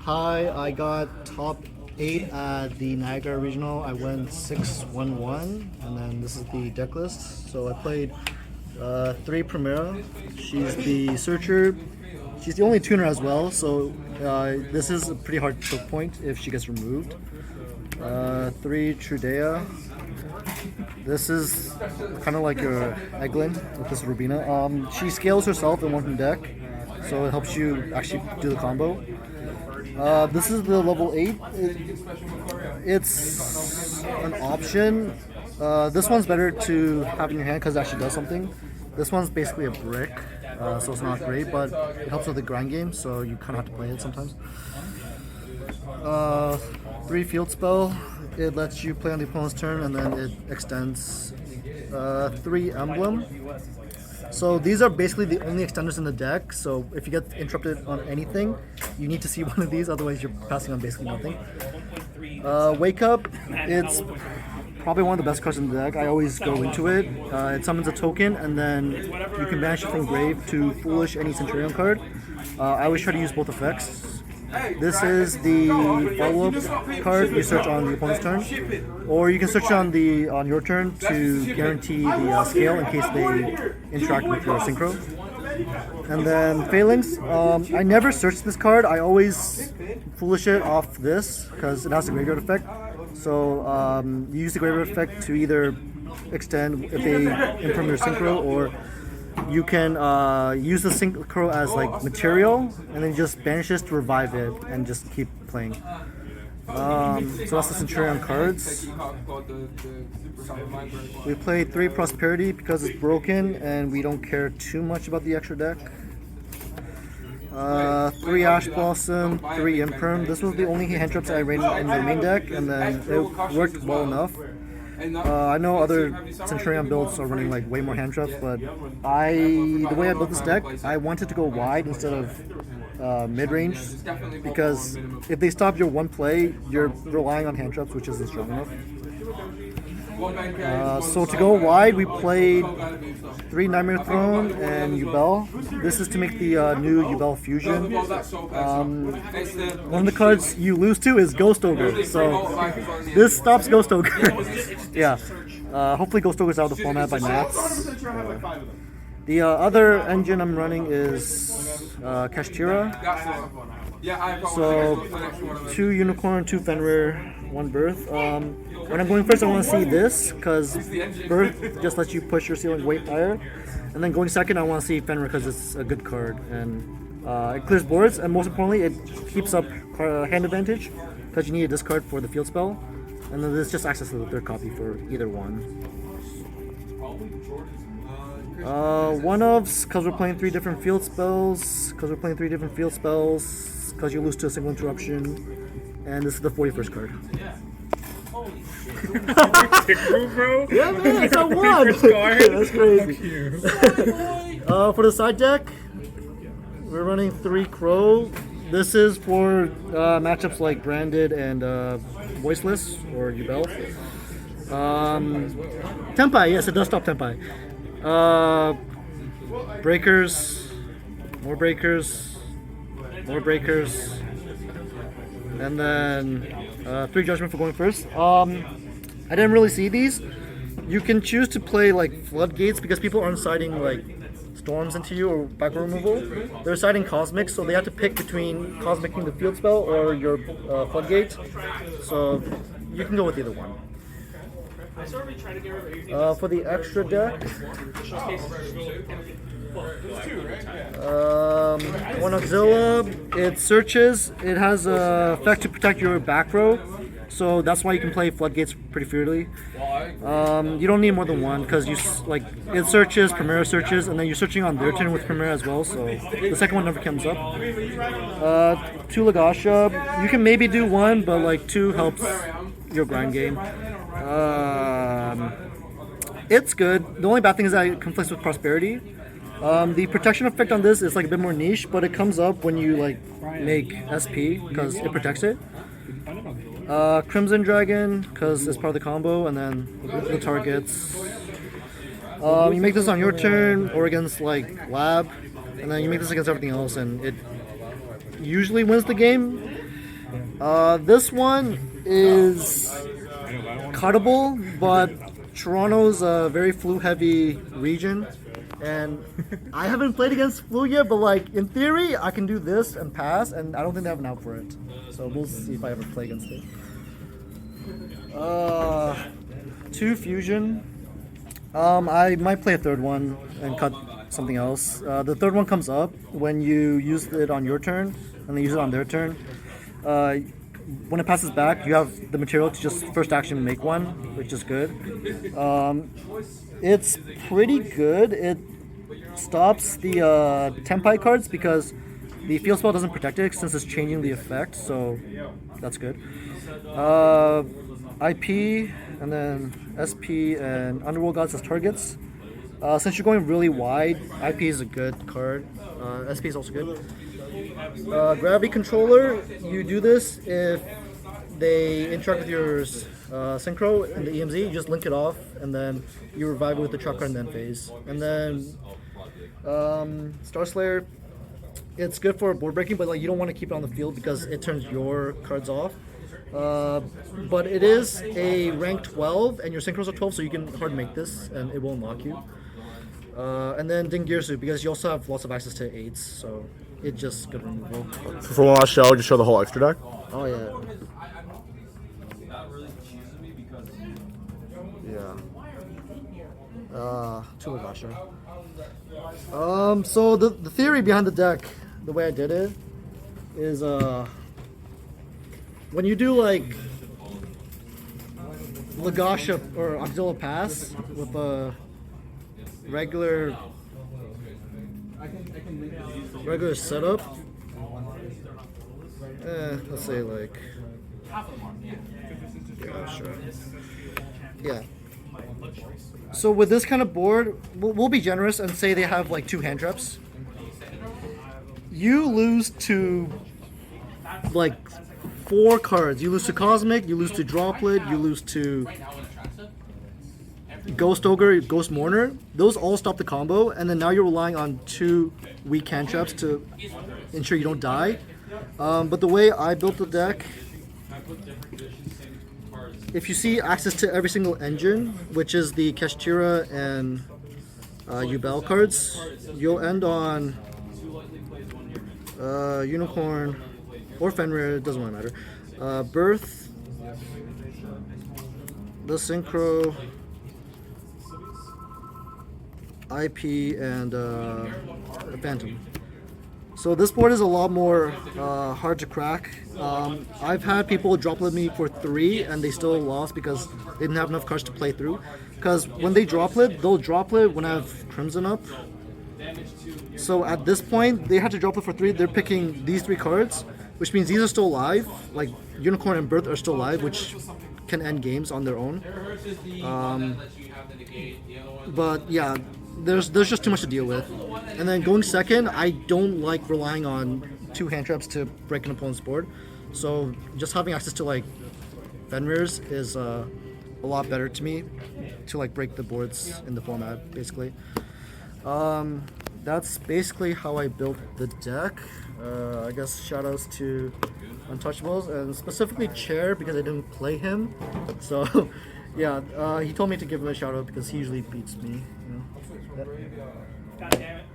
Hi, I got top 8 at the Niagara Regional. I went 6-1-1, and then this is the deck list. So I played 3 Primera. She's the Searcher. She's the only tuner as well, so this is a pretty hard choke point if she gets removed. 3 Trudea. This is kind of like your Eglin with this Rubina. She scales herself in one from deck, so it helps you actually do the combo. This is the level 8. It's an option. This one's better to have in your hand because it actually does something. This one's basically a brick, so it's not great, but it helps with the grind game, so you kind of have to play it sometimes. 3 field spell. It lets you play on the opponent's turn, and then it extends. 3 emblem. So these are basically the only extenders in the deck, so if you get interrupted on anything, you need to see one of these, otherwise you're passing on basically nothing. Wake Up, it's probably one of the best cards in the deck. I always go into it. It summons a token, and then you can banish it from grave to Foolish any Centurion card. I always try to use both effects. This is the follow-up card you search on the opponent's turn, or you can search on your turn to guarantee the scale in case they interact with your synchro. And then Phalanx, I never search this card. I always foolish it off this because it has a graveyard effect. So you use the graveyard effect to either extend if they imprint your synchro, or you can use the synchro as like material, and then just banish this to revive it and just keep playing. So that's the Centurion cards. We played 3 Prosperity because it's broken and we don't care too much about the extra deck. 3 Ash Blossom, 3 Imperm. This was the only hand traps I ran in the main deck, and then it worked well enough. I know other Centurion builds are running like way more hand traps, but the way I built this deck, I wanted to go wide instead of mid-range, because if they stop your one play, you're relying on hand traps, which isn't strong enough. So to go wide, we played 3 Nightmare Throne and Yubel. This is to make the new Yubel fusion. One of the cards you lose to is Ghost Ogre, so this stops Ghost Ogre. Yeah, hopefully Ghost Ogre's out of the format by Nats. The other engine I'm running is Kashtira. So 2 Unicorn, 2 Fenrir, 1 Birth. When I'm going first, I want to see this, because Birth just lets you push your ceiling way higher. And then going second, I want to see Fenrir because it's a good card. And it clears boards, and most importantly, it keeps up hand advantage, because you need a discard for the field spell. And then this just access to the 3rd copy for either one. One-ofs, because we're playing 3 different field spells, because you lose to a single interruption. And this is the 41st card. Bro? Yeah, man, I got 1! That's crazy. For the side deck, we're running 3 Crow. This is for matchups like Branded and Voiceless, or Yubel. Tempai, yes, it does stop Tempai. Breakers, more breakers, and then 3 Judgment for going first. I didn't really see these. You can choose to play like Floodgates because people aren't siding like Storms into you or backward removal. They're siding Cosmic, so they have to pick between Cosmicing the field spell or your Floodgate. So you can go with either one. For the extra deck, 1 Auxilia, it searches, it has a effect to protect your back row, so that's why you can play Floodgates pretty freely. You don't need more than 1, because it searches, Primera searches, and then you're searching on their turn with Primera as well, so the second one never comes up. 2 Lagasha, you can maybe do 1, but like 2 helps your grind game. It's good. The only bad thing is that it conflicts with Prosperity. The protection effect on this is like a bit more niche, but it comes up when you like make SP because it protects it. Crimson Dragon because it's part of the combo, and then the targets. You make this on your turn or against like Lab, and then you make this against everything else, and it usually wins the game. This one is cuttable, but Toronto's a very flu-heavy region, and I haven't played against flu yet. But like in theory, I can do this and pass, and I don't think they have an out for it. So we'll see if I ever play against it. 2 fusion. I might play a third one and cut something else. The third one comes up when you use it on your turn, and they use it on their turn. When it passes back, you have the material to just first action make one, which is good. It's pretty good. It stops the Tempai cards because the field spell doesn't protect it since it's changing the effect, so that's good. IP and then SP and Underworld Gods as targets. Since you're going really wide, IP is a good card. SP is also good. Gravity Controller, you do this if they interact with your Synchro and the EMZ, you just link it off and then you revive it with the Chakra and then phase. And then Star Slayer, it's good for board breaking, but like you don't want to keep it on the field because it turns your cards off. But it is a rank 12 and your synchros are 12, so you can hard make this and it won't knock you. And then Dingirsu, because you also have lots of access to 8s, so it's just good removal. For one last show, just show the whole extra deck. Oh yeah. Yeah. Tumagasha. So the theory behind the deck, the way I did it, is when you do like Lagasha or Auxiliary Pass with a regular setup, let's say like, yeah, sure, yeah. So with this kind of board, we'll be generous and say they have like 2 hand traps. You lose to like 4 cards. You lose to Cosmic, you lose to Droplet, you lose to Ghost Ogre, Ghost Mourner. Those all stop the combo, and then now you're relying on 2 weak hand traps to ensure you don't die. But the way I built the deck, if you see access to every single engine, which is the Kashtira and Yubel cards, you'll end on Unicorn or Fenrir, it doesn't really matter. Birth, the Synchro, IP, and Phantom. So this board is a lot more hard to crack. I've had people droplet me for 3 and they still lost because they didn't have enough cards to play through. Because when they droplet, they'll droplet when I have Crimson up. So at this point, they had to droplet for 3. They're picking these 3 cards, which means these are still alive. Like Unicorn and Birth are still alive, which can end games on their own. But yeah, there's just too much to deal with. And then going second, I don't like relying on 2 hand traps to break an opponent's board. So just having access to like Fenrir's is a lot better to me to like break the boards in the format, basically. That's basically how I built the deck. I guess shoutouts to Untouchables and specifically Chair because I didn't play him. So yeah, he told me to give him a shout out because he usually beats me. You know? God damn it.